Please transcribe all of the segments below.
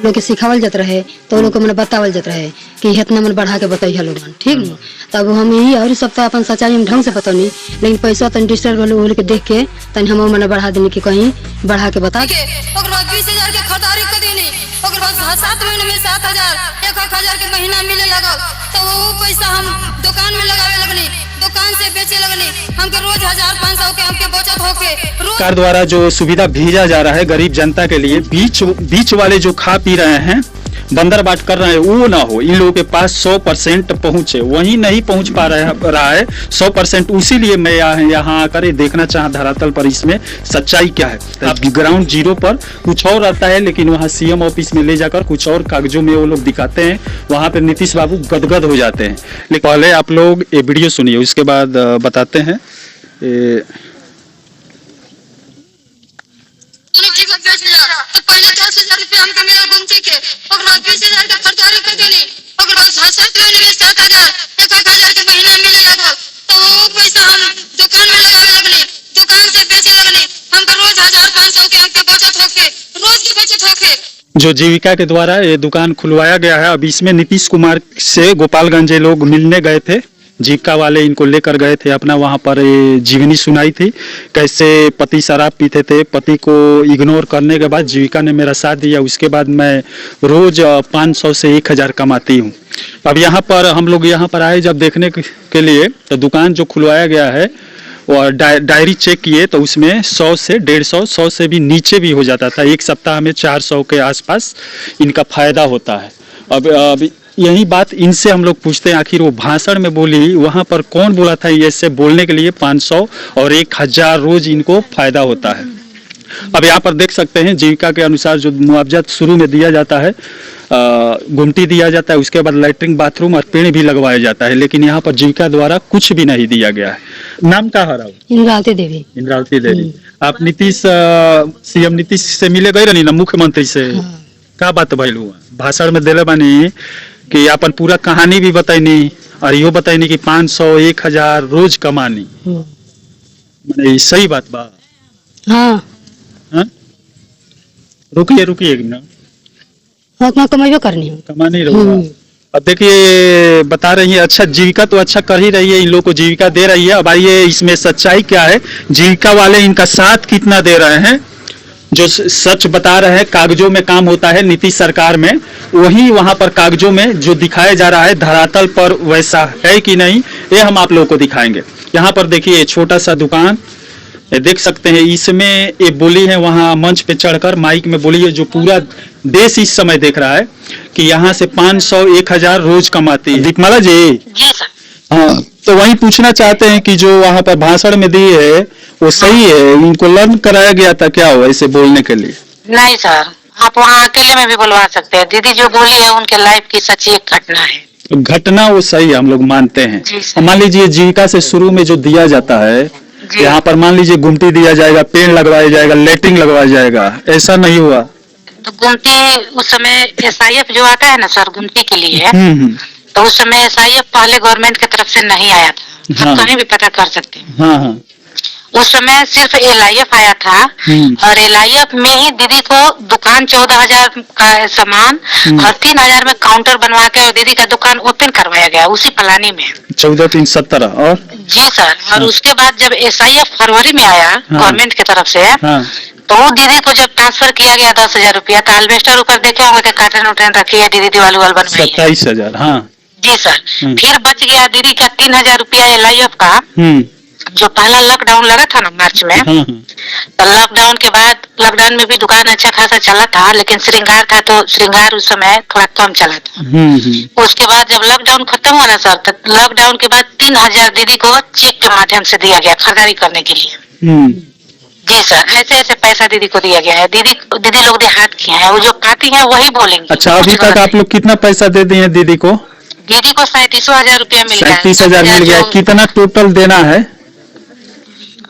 लोग के सिखावल जात रहे तो लोग को मैंने बतावल जात रहे कि इतना मन बढ़ा के बताइए लोगन, ठीक न। तब हम यही और सब अपन सच्चाई में ढंग से बतौनी, लेकिन पैसा तन डिस्टर्ब होल के देख के तन हम मैंने बढ़ा देनी कि कहीं बढ़ा के बता 20,000 के खरीदारी कर देनी, 7 महीने में 7,000 1,000 के महीना मिले लगल। तो वो पैसा हम दुकान में लगावे लगनी, दुकान से बेचे लगनी, हमके रोज 1,500 के हमके बचत होके सरकार द्वारा जो सुविधा भेजा जा रहा है गरीब जनता के लिए, बीच वाले जो खा पी रहे हैं, बंदर बाट कर रहे हैं, वो ना हो। इन लोगों के पास 100% पहुंचे, वही नहीं पहुंच पा रहा है 100%। उसी लिए मैं यहाँ आकर देखना चाहा धरातल पर इसमें सच्चाई क्या है। अब ग्राउंड जीरो पर कुछ और आता है, लेकिन वहाँ सीएम ऑफिस में ले जाकर कुछ और कागजों में वो लोग दिखाते हैं, वहाँ पे नीतीश बाबू गदगद हो जाते हैं। लेकिन पहले आप लोग ये वीडियो सुनिए, उसके बाद बताते हैं। तो पहले 10,000 रुपया हमके मिला गुमती के, 20,000 के खरीदारी कर देनी, 7 महीने में 7,000 1,000 के महीना मिले लगल। तो वो पैसा हम दुकान में लगावे लगनी, दुकान से बेचे लगनी, हमके रोज 1,500 के हमके बचत होके, रोज की बचत होके। जो जीविका के द्वारा ये दुकान खुलवाया गया है, अब इसमें नीतीश कुमार से गोपालगंज लोग मिलने गए थे, जीविका वाले इनको लेकर गए थे अपना, वहां पर जीवनी सुनाई थी कैसे पति शराब पीते थे, पति को इग्नोर करने के बाद जीविका ने मेरा साथ दिया, उसके बाद मैं रोज 500 से 1,000 कमाती हूँ। अब यहाँ पर हम लोग यहाँ पर आए जब देखने के लिए, तो दुकान जो खुलवाया गया है और डायरी चेक किए तो उसमें 100 से 150, 100 से भी नीचे भी हो जाता था। एक सप्ताह में 400 के आसपास इनका फायदा होता है। अब यही बात इनसे हम लोग पूछते हैं, आखिर वो भाषण में बोली, वहां पर कौन बोला था ऐसे बोलने के लिए 500 और 1,000 रोज इनको फायदा होता है। अब यहाँ पर देख सकते हैं जीविका के अनुसार जो मुआवजा शुरू में दिया जाता है, गुमटी दिया जाता है, उसके बाद लैट्रिन बाथरूम और पेड़ भी लगवाया जाता है, लेकिन यहाँ पर जीविका द्वारा कुछ भी नहीं दिया गया है। नाम क्या है? इंद्रावती देवी। इंद्रावती देवी। आप नीतीश सीएम नीतीश से मिले गए रही ना, मुख्यमंत्री से? क्या बात भइल हुआ? भाषण में दिले बानी कि अपन पूरा कहानी भी बताइनी और यो बताइनी कि 500 1,000 रोज कमानी, मैंने सही बात बा? हाँ, रुकिए एक मिनट, उतना कमाइबो करनी है, कमानी रहो। अब देखिए बता रही है, अच्छा जीविका तो अच्छा कर ही रही है, इन लोगों को जीविका दे रही है। अब आइए इसमें सच्चाई क्या है, जीविका वाले इनका साथ कितना दे रहे हैं, जो सच बता रहे हैं। कागजों में काम होता है नीतीश सरकार में, वही वहां पर कागजों में जो दिखाया जा रहा है धरातल पर वैसा है कि नहीं, ये हम आप लोगों को दिखाएंगे। यहाँ पर देखिए छोटा सा दुकान, ये देख सकते हैं, इसमें ये बोली है वहां मंच पे चढ़कर माइक में बोली है, जो पूरा देश इस समय देख रहा है कि यहाँ से 500 1,000 रोज कमाती है। दीपमाला जी, हाँ, तो वही पूछना चाहते हैं कि जो वहां पर भाषण में दी है वो सही है, इनको लर्न कराया गया था क्या हो ऐसे बोलने के लिए? नहीं सर, आप वहाँ अकेले में भी बुलवा सकते हैं। दीदी जो बोली है उनके लाइफ की सच्ची एक घटना है। घटना वो सही है, हम लोग मानते हैं। मान लीजिए जीविका से शुरू में जो दिया जाता है, यहाँ पर मान लीजिए गुमटी दिया जाएगा, पेड़ लगवाया जाएगा, लेटरिन लगवाया जाएगा, ऐसा नहीं हुआ? तो गुमटी उस समय SIF जो आता है ना सर गुमटी के लिए, तो उस समय SIF पहले गवर्नमेंट की तरफ से नहीं आया था। आप कहीं भी पता कर सकते हैं। हाँ। उस समय सिर्फ LIF आया था, और LIF में ही दीदी को दुकान 14,000 का सामान और 3,000 में काउंटर बनवा के दीदी का दुकान ओपन करवाया गया उसी पलानी में। 14,317 और जी सर। और उसके बाद जब SIF फरवरी में आया गवर्नमेंट की तरफ से, तो वो दीदी को जब ट्रांसफर किया गया 10,000 रुपया, तो एल्वेस्टर ऊपर देखे होंगे कार्टन उठन रखी है, दीदी दीवाल बनवाई है 27,000। हाँ जी सर। फिर बच गया दीदी का 3,000 रुपया LIF का, जो पहला लॉकडाउन लगा था ना मार्च में, तो लॉकडाउन के बाद, लॉकडाउन में भी दुकान अच्छा खासा चला था, लेकिन श्रृंगार था तो श्रृंगार उस समय थोड़ा कम चला था। उसके बाद जब लॉकडाउन खत्म हुआ ना सर, तो लॉकडाउन के बाद 3,000 दीदी को चेक के माध्यम से दिया गया खरीदारी करने के लिए। जी सर, ऐसे ऐसे पैसा दीदी को दिया गया है। दीदी लोग देहात की हैं, वो जो पाती हैं वही बोलेंगे। अच्छा, अभी तक आप लोग कितना पैसा दे दिए दीदी को? दीदी को 37,000 रुपया मिल गया। 37,000 मिल गया। कितना टोटल देना है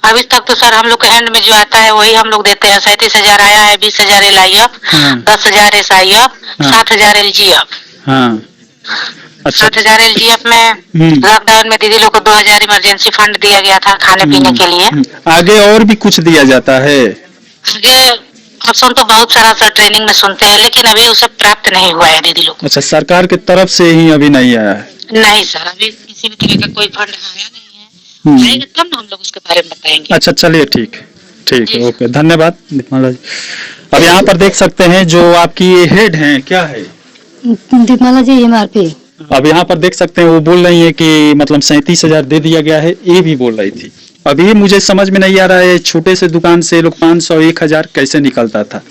अभी तक? तो सर हम लोग के हैंड में जो आता है वही हम लोग देते हैं। 37,000 आया है, 20,000 LIF, 10,000 SIF, 7,000 LGF। हाँ, अच्छा। 7,000 LGF में लॉकडाउन में दीदी लोग को 2,000 इमरजेंसी फंड दिया गया था खाने पीने के लिए। आगे और भी कुछ दिया जाता है? आगे ऑप्शन तो बहुत सारा सर ट्रेनिंग में सुनते हैं, लेकिन अभी उसे प्राप्त नहीं हुआ है दीदी लोग। अच्छा, सरकार की तरफ से ही अभी नहीं आया है? नहीं सर, अभी किसी भी तरह का कोई फंड आया नहीं है, आएगा तब ना हम लोग उसके बारे में बताएंगे। अच्छा चलिए, ठीक है, ओके, धन्यवाद दीपमाला जी। अब यहाँ पर देख सकते हैं जो आपकी हेड हैं, क्या है? दीपमाला जी MRP। अब यहाँ पर देख सकते हैं वो बोल रही है कि मतलब 37,000 दे दिया गया है, ये भी बोल रही थी। अब ये मुझे समझ में नहीं आ रहा है, छोटे से दुकान से लोग 500 1,000 कैसे निकलता था।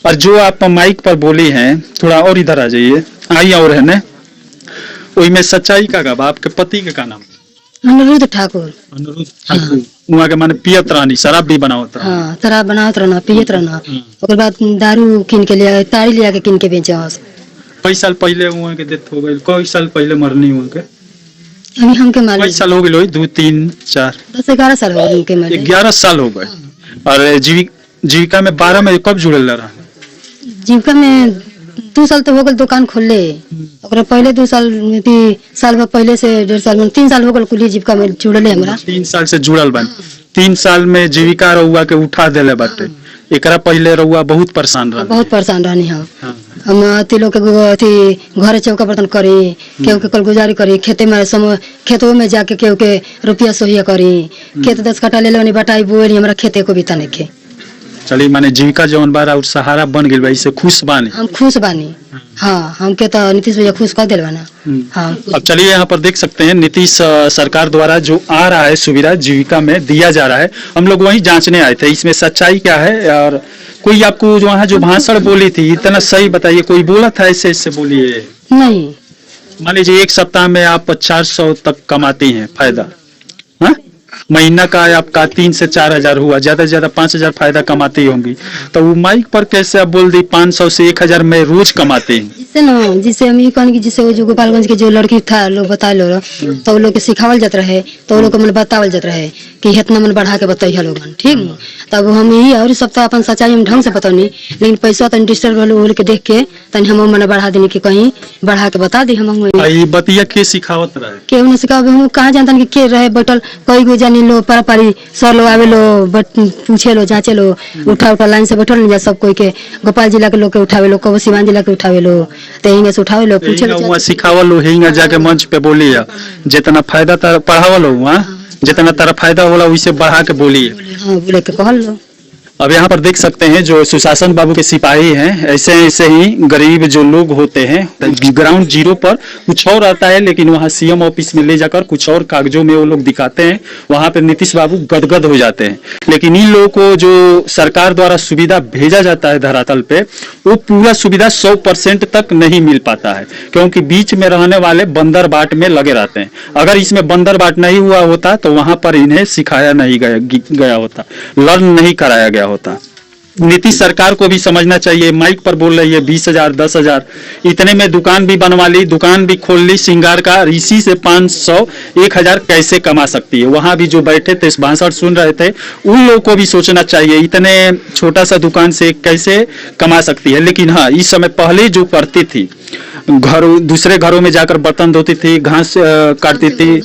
और जो आप माइक पर बोली हैं, थोड़ा और इधर आ जाइए, आई और है ना, वही में सच्चाई का गब आपके पति के का नाम? अनिरुद्ध ठाकुर। अनुरुद्ध ठाकुर। वहाँ के माने पियत रानी, शराब भी बनावत रहा? हाँ, शराब बनावत रहना, पियत रहना, ओकर बाद दारू किन के लिया, ताड़ी लिया के किन के बेचा। कई साल पहले वहाँ के डेथ हो गई? कई साल पहले मरनी वहाँ के? अभी हमके कई मालूम साल हो गए? 2 3 4 10-11 साल हो गए उनके मारे। 11 साल हो गए। और जीविका में 12 में कब जुड़ल रहा? जीविका में 2 साल तो हो गल दुकान खोलले, ओकरा पहले 2 साल में भी साल भर पहले से 1.5 साल में 3 साल हो गल कुली जीविका में जुड़ले हमरा। 3 साल से जुड़ल बन। 3 साल में जीविका रहुआ के उठा देले बाटे। एकरा पहले रहुआ बहुत परेशान रहा? बहुत परेशान रहनी हम। हम अति लोग के अथी घरे चौका बर्तन करी, केहू के कल गुजारी करी, खेते में समय खेतों में जाके केहू के रुपया सोहिया करी, खेत 10 कट्ठा ले लेनी बटाई बुएनी, हमरा खेते को भी तने खे। चलिए, माने जीविका जौन बार और सहारा बन गइल बा, इससे खुश बानी? हम खुश बानी। हाँ, हमके तो नीतीश भैया खुश कर दिल बाना। हाँ। अब चलिए, यहाँ पर देख सकते हैं नीतीश सरकार द्वारा जो आ रहा है सुविधा जीविका में दिया जा रहा है, हम लोग वही जांचने आए थे, इसमें सच्चाई क्या है। और कोई आपको जो वहाँ जो भाषण बोली थी, इतना सही बताइए, कोई बोला था ऐसे बोलिए? नहीं। मान लीजिए 1 सप्ताह में आप 400 तक कमाती हैं फायदा, हाँ? महीना का आपका 3 से 4 हजार हुआ, ज्यादा से ज्यादा 5 हजार फायदा कमाती होंगी, तो वो माइक पर कैसे आप बोल दी 500 से 1,000 में रोज कमाती हैं? जिससे ना, जिससे हम ये कहन कि जिससे वो जो गोपालगंज के जो लड़की था लोग बताए लो, तो वो लोग के सिखावल जात रहे, तो वो लोग को मन बतावल जात रहे कि इतना मन बढ़ा के बताइए लोगन, ठीक न। तब हम यही और सप्ताह अपन सच्चाई में ढंग से बतौनी, लेकिन पैसा तन डिस्टर्ब होल के देख के तन हम मन बढ़ा देनी कि कहीं बढ़ा के बता दी। हम ये बतिया के सिखावत रहे? केहू न सिखावे, हम कहाँ जानता कि के रहे बैठल, कई गो जानी लो पारी सर लोग आवे लो, पूछे लो, जांचे लो, उठा लाइन से बैठल नहीं जा, सब कोई के गोपाल जिला के लोग के उठावे लो, कबो सिवान जिला के उठावे लो, तेहिंगे से उठावे लो, पूछे लो, सिखावल लो, हेंगा जाके मंच पे बोली, जितना फायदा तारा पढ़ावल हो, जितना तारा फायदा होला वैसे बढ़ा के बोली। हाँ, बोले के कहल लो। अब यहाँ पर देख सकते हैं जो सुशासन बाबू के सिपाही हैं, ऐसे ही गरीब जो लोग होते हैं, ग्राउंड जीरो पर कुछ और आता है, लेकिन वहाँ सीएम ऑफिस में ले जाकर कुछ और कागजों में वो लोग दिखाते हैं, वहाँ पे नीतीश बाबू गदगद हो जाते हैं। लेकिन इन लोगों को जो सरकार द्वारा सुविधा भेजा जाता है धरातल पे, वो पूरा सुविधा 100% तक नहीं मिल पाता है, क्योंकि बीच में रहने वाले बंदर बाट में लगे रहते हैं। अगर इसमें बंदर बाट नहीं हुआ होता तो वहां पर इन्हें सिखाया नहीं गया होता, लर्न नहीं कराया गया होता। नीतीश सरकार को भी समझना चाहिए, माइक पर बोल रही है 20,000 10,000, इतने में दुकान भी बनवा ली, दुकान भी खोल ली श्रृंगार का, इसी से 500 1,000 कैसे कमा सकती है। वहां भी जो बैठे थे भाषण सुन रहे थे, उन लोगों को भी सोचना चाहिए इतने छोटा सा दुकान से कैसे कमा सकती है। लेकिन हाँ, इस समय पहले जो करती थी, दूसरे घरों में जाकर बर्तन धोती थी, घास काटती थी,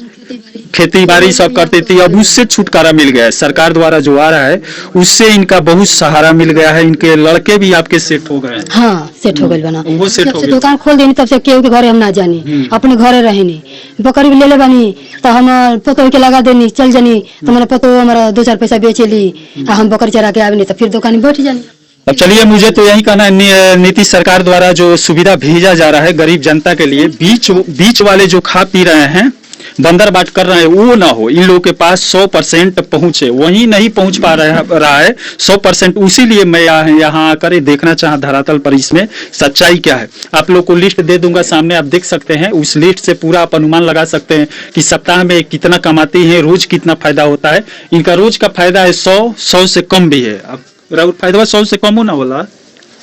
खेती बाड़ी सब करती थी, अब उससे छुटकारा मिल गया है। सरकार द्वारा जो आ रहा है उससे इनका बहुत सहारा मिल गया है। इनके लड़के भी आपके सेट हो गए हैं? हाँ, सेट हो गए बना। वो सेट हो गए। दुकान खोल देनी तब से केहू के घरे हम ना जानी, अपने घरे रहनी, बकरी ले ले बनी तो हम पतो के लगा देनी, चल जानी तो मैंने पतो हमारा 2-4 पैसा बेचे ली, हम बकरी चरा के आवे तो फिर दुकान में बैठ जानी। अब चलिए, मुझे तो यही कहना है, नीतीश सरकार द्वारा जो सुविधा भेजा जा रहा है गरीब जनता के लिए, बीच वाले जो खा पी रहे हैं, बंदर बाट कर रहे हैं, वो ना हो, इन लोगों के पास 100% पहुंचे, वही नहीं पहुंच पा रहा है 100%। उसीलिए मैं यहाँ आकर देखना चाहा धरातल पर इसमें सच्चाई क्या है। आप लोग को लिस्ट दे दूंगा सामने, आप देख सकते हैं, उस लिस्ट से पूरा आप अनुमान लगा सकते हैं कि सप्ताह में कितना कमाती है, रोज कितना फायदा होता है। इनका रोज का फायदा है 100 से कम भी है। अब फायदा 100 से कम हो ना होला,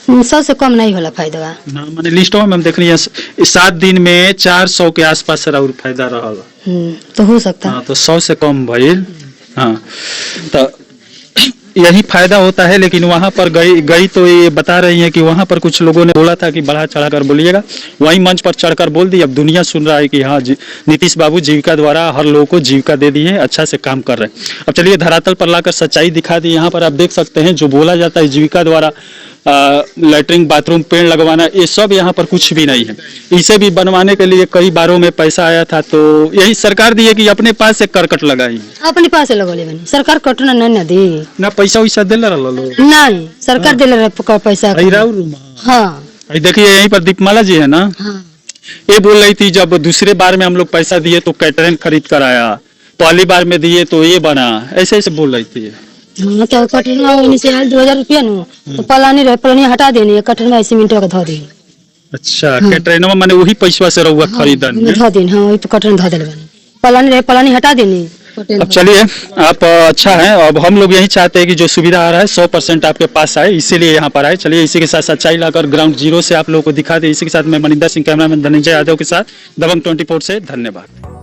100 से कम नहीं होला फायदा। मैंने लिस्टों में हम देख लिया 7 दिन में 400 के आसपास राउर फायदा रहा, तो हो सकता है। तो 100 से कम भइल। हाँ, तो यही फायदा होता है। लेकिन वहां पर गई तो ये बता रही है कि वहां पर कुछ लोगों ने बोला था कि बढ़ा चढ़ा कर बोलिएगा, वही मंच पर चढ़कर बोल दी। अब दुनिया सुन रहा है कि हाँ, नीतीश बाबू जीविका द्वारा हर लोगों को जीविका दे दी है, अच्छा से काम कर रहे हैं। अब चलिए धरातल पर लाकर सच्चाई दिखा दी। यहाँ पर आप देख सकते हैं जो बोला जाता है जीविका द्वारा लैट्रिन बाथरूम पेड़ लगवाना, ये सब यहाँ पर कुछ भी नहीं है। इसे भी बनवाने के लिए कई बारों में पैसा आया था, तो यही सरकार दी है कि अपने पास से करकट लगाई, अपने पास लगोले बनी सरकार कटना नहीं दी ना पैसा वैसा दिल रहा लो नहीं सरकार दिल रहा पैसा। हाँ देखिए यहीं पर दीपमाला जी है ना, हाँ ये बोल रही थी जब दूसरे बार में हम लोग पैसा दिए तो कैटरिंग खरीद कर आया, पहली बार में दिए तो ये बना, ऐसे ऐसे बोल रही थी। हाँ तो कटना से 2000 रुपया नु तो पलानी रहे, पलानी हटा देनी कटना सीमेंट का धो दी। अच्छा कैटरिंग में मैंने वही पैसा से रहुआ खरीदन धो दिन। हाँ वही कटन धो दिल बनी, पलानी रहे पलानी हटा देनी। अब चलिए आप अच्छा है, अब हम लोग यही चाहते हैं कि जो सुविधा आ रहा है 100% आपके पास आए, इसीलिए यहाँ पर आए। चलिए इसी के साथ सच्चाई लाकर ग्राउंड जीरो से आप लोगों को दिखा दे, इसी के साथ मैं मनिंदर सिंह, कैमरामैन धनंजय यादव के साथ दबंग 24 से, धन्यवाद।